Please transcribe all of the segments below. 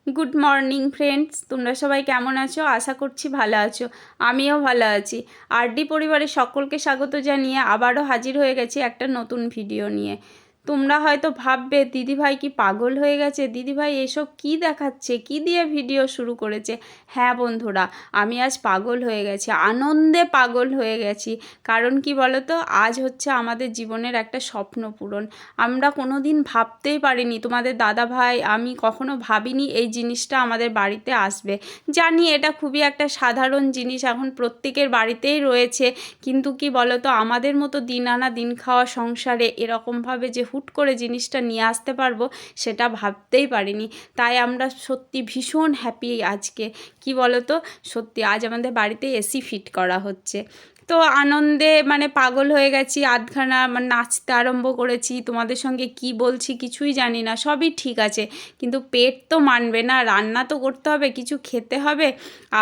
Good morning friends, তোমরা সবাই কেমন আছো? আশা করছি ভালো আছো। আমিও ভালো আছি। আরডি পরিবারের সকলকে স্বাগত জানিয়ে আবারও হাজির হয়ে গেছি একটা নতুন ভিডিও নিয়ে। তোমরা হয়তো ভাববে দিদিভাই কি পাগল হয়ে গেছে, দিদিভাই এসব কি দেখাচ্ছে, কি দিয়ে ভিডিও শুরু করেছে। হ্যাঁ বন্ধুরা, আমি আজ পাগল হয়ে গেছি, আনন্দে পাগল হয়ে গেছি। কারণ কি বলো তো, আজ হচ্ছে আমাদের জীবনের একটা স্বপ্ন পূরণ। আমরা কোনো দিন ভাবতেই পারিনি, তোমাদের দাদা ভাই আমি কখনো ভাবিনি এই জিনিসটা আমাদের বাড়িতে আসবে। জানি এটা খুবই একটা সাধারণ জিনিস, এখন প্রত্যেকের বাড়িতেই রয়েছে, কিন্তু কি বলো তো, আমাদের মতো দিন আনা দিন খাওয়া সংসারে এরকমভাবে যে হুট করে জিনিসটা নিয়ে আসতে পারবো সেটা ভাবতেই পারিনি। তাই আমরা সত্যি ভীষণ হ্যাপি আজকে। কি বলো তো, সত্যি আজ আমাদের বাড়িতে এসি ফিট করা হচ্ছে। তো আনন্দে মানে পাগল হয়ে গেছি, আধখানা মানে নাচতে আরম্ভ করেছি। তোমাদের সঙ্গে কি বলছি কিছুই জানি না, সবই ঠিক আছে, কিন্তু পেট তো মানবে না, রান্না তো করতে হবে, কিছু খেতে হবে।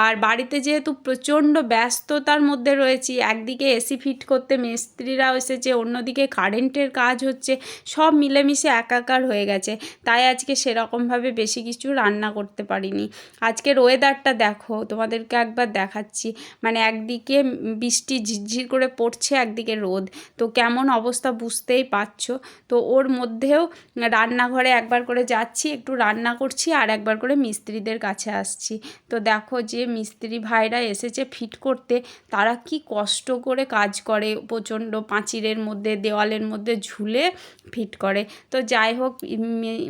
আর বাড়িতে যেহেতু প্রচণ্ড ব্যস্ততার মধ্যে রয়েছি, একদিকে এসি ফিট করতে মিস্ত্রিরাও এসেছে, অন্যদিকে কারেন্টের কাজ হচ্ছে, সব মিলেমিশে একাকার হয়ে গেছে। তাই আজকে সেরকমভাবে বেশি কিছু রান্না করতে পারিনি। আজকের ওয়েদারটা দেখো, তোমাদেরকে একবার দেখাচ্ছি। মানে একদিকে বৃষ্টি ঝিরঝির করে পড়ছে, একদিকে রোদ, তো কেমন অবস্থা বুঝতেই পারছো। তো ওর মধ্যেও রান্নাঘরে একবার করে যাচ্ছি, একটু রান্না করছি, আর একবার করে মিস্ত্রিদের কাছে আসছি। তো দেখো যে মিস্ত্রি ভাইরা এসেছে ফিট করতে, তারা কি কষ্ট করে কাজ করে, প্রচণ্ড পাঁচিরের মধ্যে দেওয়ালের মধ্যে ঝুলে ফিট করে। তো যাই হোক,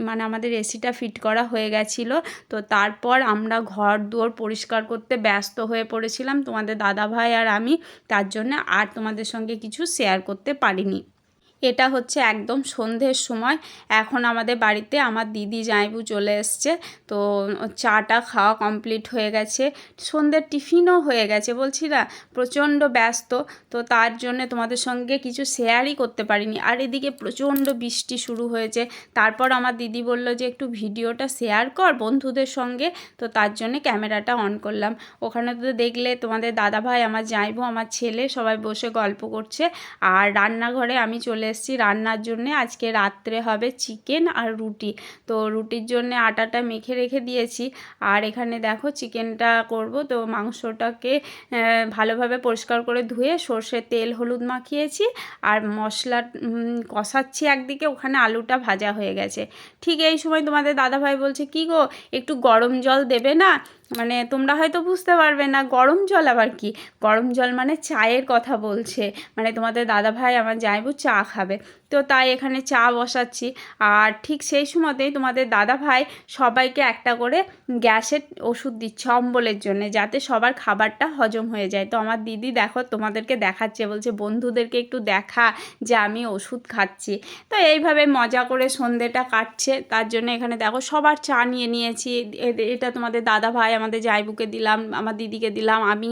মানে আমাদের এসিটা ফিট করা হয়ে গেছিলো। তো তারপর আমরা ঘর দুয়ার পরিষ্কার করতে ব্যস্ত হয়ে পড়েছিলাম, তোমাদের দাদা ভাই আর আমি। তার জন্য আর তোমাদের সঙ্গে কিছু শেয়ার করতে পারিনি। এটা হচ্ছে একদম সন্ধ্যের সময়। এখন আমাদের বাড়িতে আমার দিদি জামাইবু চলে এসছে। তো চাটা খাওয়া কমপ্লিট হয়ে গেছে, সন্ধ্যের টিফিনও হয়ে গেছে। বলছি না, প্রচণ্ড ব্যস্ত, তো তার জন্যে তোমাদের সঙ্গে কিছু শেয়ারই করতে পারিনি। আর এদিকে প্রচণ্ড বৃষ্টি শুরু হয়েছে। তারপর আমার দিদি বলল যে একটু ভিডিওটা শেয়ার কর বন্ধুদের সঙ্গে, তো তার জন্যে ক্যামেরাটা অন করলাম। ওখানে তো দেখলে তোমাদের দাদাভাই, আমার জামাইবু, আমার ছেলে সবাই বসে গল্প করছে। আর রান্নাঘরে আমি চলে এসেছি রান্নার জন্য। আজকে রাত্রে হবে চিকেন আর রুটি। তো রুটির জন্য আটাটা মেখে রেখে দিয়েছি। আর এখানে দেখো চিকেনটা করব, তো মাংসটাকে ভালোভাবে পরিষ্কার করে ধুয়ে সর্ষে তেল হলুদ মাখিয়েছি, আর মশলা কষাচ্ছি একদিকে, ওখানে আলুটা ভাজা হয়ে গেছে। ঠিক এই সময় তোমাদের দাদাভাই বলছে, কি গো একটু গরম জল দেবে না? মানে তোমরা হয়তো বুঝতে পারবে না গরম জল আবার কি। গরম জল মানে চায়ের কথা বলছে, মানে তোমাদের দাদাভাই আমার জামাইবু চা খাবে। তো তাই এখানে চা বসাচ্ছি। আর ঠিক সেই সময়তেই তোমাদের দাদাভাই সবাইকে একটা করে গ্যাসের ওষুধ দিচ্ছে অম্বলের জন্য, যাতে সবার খাবারটা হজম হয়ে যায়। তো আমার দিদি দেখো তোমাদেরকে দেখাচ্ছে, বলছে বন্ধুদেরকে একটু দেখা যে আমি ওষুধ খাচ্ছি। তো এইভাবে মজা করে সন্ধেটা কাটছে। তার জন্য এখানে দেখো সবার চা নিয়ে নিয়েছি। এটা তোমাদের দাদাভাই আমাদের জামাইবুকে দিলাম, আমার দিদিকে দিলাম, আমি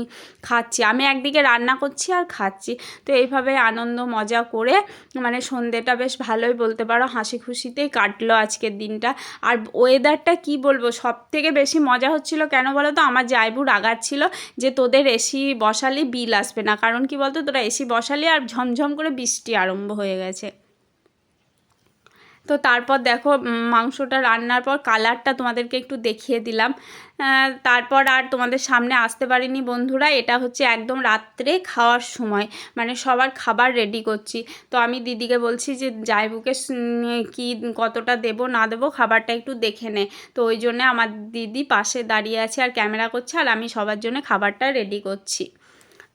খাচ্ছি। আমি একদিকে রান্না করছি আর খাচ্ছি। তো এইভাবে আনন্দ মজা করে মানে সন্ধেটা বেশ ভালোই বলতে পারো, হাসি খুশিতেই কাটলো আজকের দিনটা। আর ওয়েদারটা কি বলবো, সব থেকে বেশি মজা হচ্ছিল কেন বলো তো, আমার জামাইবু রাগাচ্ছিল যে তোদের এসি বসালে বিল আসবে না। কারণ কি বলতো, তোরা এসি বসালে আর ঝমঝম করে বৃষ্টি আরম্ভ হয়ে গেছে। তো তারপর দেখো মাংসটা রান্নার পর কালারটা তোমাদেরকে একটু দেখিয়ে দিলাম। তারপর আর তোমাদের সামনে আসতে পারিনি বন্ধুরা। এটা হচ্ছে একদম রাত্রে খাওয়ার সময়, মানে সবার খাবার রেডি করছি। তো আমি দিদিকে বলছি যে জামাইবুকে কি কতটা দেবো না দেবো খাবারটা একটু দেখে নে। তো ওই জন্যে আমার দিদি পাশে দাঁড়িয়ে আছে আর ক্যামেরা করছে, আর আমি সবার জন্য খাবারটা রেডি করছি।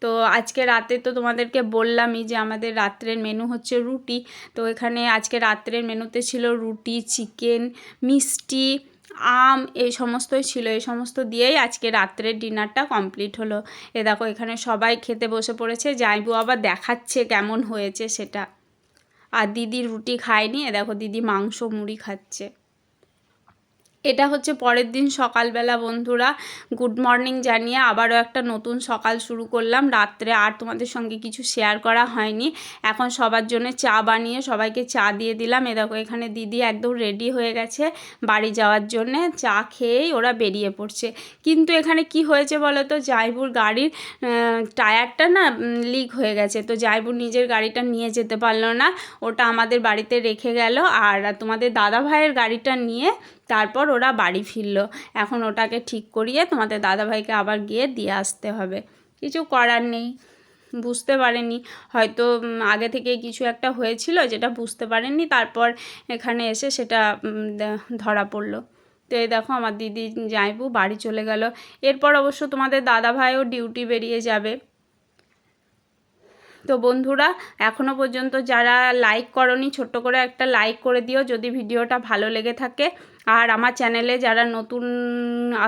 তো আজকে রাতে তো তোমাদেরকে বললামই যে আমাদের রাত্রের মেনু হচ্ছে রুটি। তো এখানে আজকে রাত্রের মেনুতে ছিল রুটি, চিকেন, মিষ্টি, আম, এই সমস্তই ছিল। এই সমস্ত দিয়েই আজকে রাত্রের ডিনারটা কমপ্লিট হলো। এ দেখো এখানে সবাই খেতে বসে পড়েছে, জামাইবু আবার দেখাচ্ছে কেমন হয়েছে সেটা। আর দিদি রুটি খায়নি, এ দেখো দিদি মাংস মুড়ি খাচ্ছে। এটা হচ্ছে পরের দিন সকালবেলা বন্ধুরা। গুড মর্নিং জানিয়ে আবারও একটা নতুন সকাল শুরু করলাম। রাত্রে আর তোমাদের সঙ্গে কিছু শেয়ার করা হয়নি। এখন সবার জন্য চা বানিয়ে সবাইকে চা দিয়ে দিলাম। এ দেখো এখানে দিদি একদম রেডি হয়ে গেছে বাড়ি যাওয়ার জন্যে। চা খেয়েই ওরা বেরিয়ে পড়ছে। কিন্তু এখানে কি হয়েছে বলো তো, জামাইবুর গাড়ির টায়ারটা না লিক হয়ে গেছে। তো জামাইবু নিজের গাড়িটা নিয়ে যেতে পারলো না, ওটা আমাদের বাড়িতে রেখে গেল। আর তোমাদের দাদা ভাইয়ের গাড়িটা নিয়ে তারপর ওরা বাড়ি ফিরলো। এখন ওটাকে ঠিক করিয়ে তোমাদের দাদাভাইকে আবার গিয়ে দিয়ে আসতে হবে, কিছু করার নেই। বুঝতে পারেনি হয়তো, আগে থেকে কিছু একটা হয়েছিল যেটা বুঝতে পারেননি, তারপর এখানে এসে সেটা ধরা পড়লো। তো এই দেখো আমার দিদি জামাইবু বাড়ি চলে গেল। এরপর অবশ্য তোমাদের দাদাভাইও ডিউটি বেরিয়ে যাবে। তো বন্ধুরা, এখনও পর্যন্ত যারা লাইক করনি ছোট্ট করে একটা লাইক করে দিও যদি ভিডিওটা ভালো লেগে থাকে। আর আমার চ্যানেলে যারা নতুন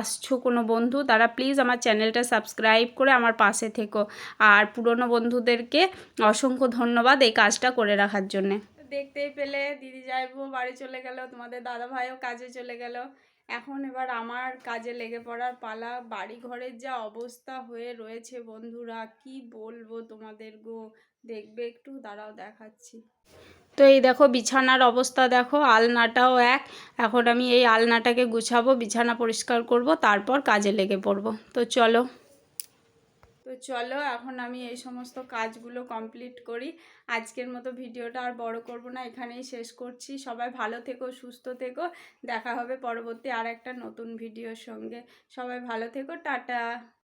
আসছো কোনো বন্ধু, তারা প্লিজ আমার চ্যানেলটা সাবস্ক্রাইব করে আমার পাশে থেকো। আর পুরনো বন্ধুদেরকে অসংখ্য ধন্যবাদ এই কাজটা করে রাখার জন্যে। দেখতেই পেলে দিদি যাইবো বাড়ি চলে গেল, তোমাদের দাদাভাইও কাজে চলে গেল। এখন এবার আমার কাজে লেগে পড়ার পালা। বাড়ি ঘরের যা অবস্থা হয়ে রয়েছে বন্ধুরা, কি বলবো তোমাদের গো। দেখবে একটু, দাঁড়াও দেখাচ্ছি। তো এই দেখো বিছানার অবস্থা দেখো, আলনাটাও এক। এখন আমি এই আলনাটাকে গুছাবো, বিছানা পরিষ্কার করব, তারপর কাজে লেগে পড়বো। তো চলো এখন আমি এই সমস্ত কাজগুলো কমপ্লিট করি। আজকের মতো ভিডিওটা আর বড় করব না, এখানেই শেষ করছি। সবাই ভালো থেকো, সুস্থ থেকো। দেখা হবে পরবর্তী আর একটা নতুন ভিডিওর সঙ্গে। সবাই ভালো থেকো, টাটা।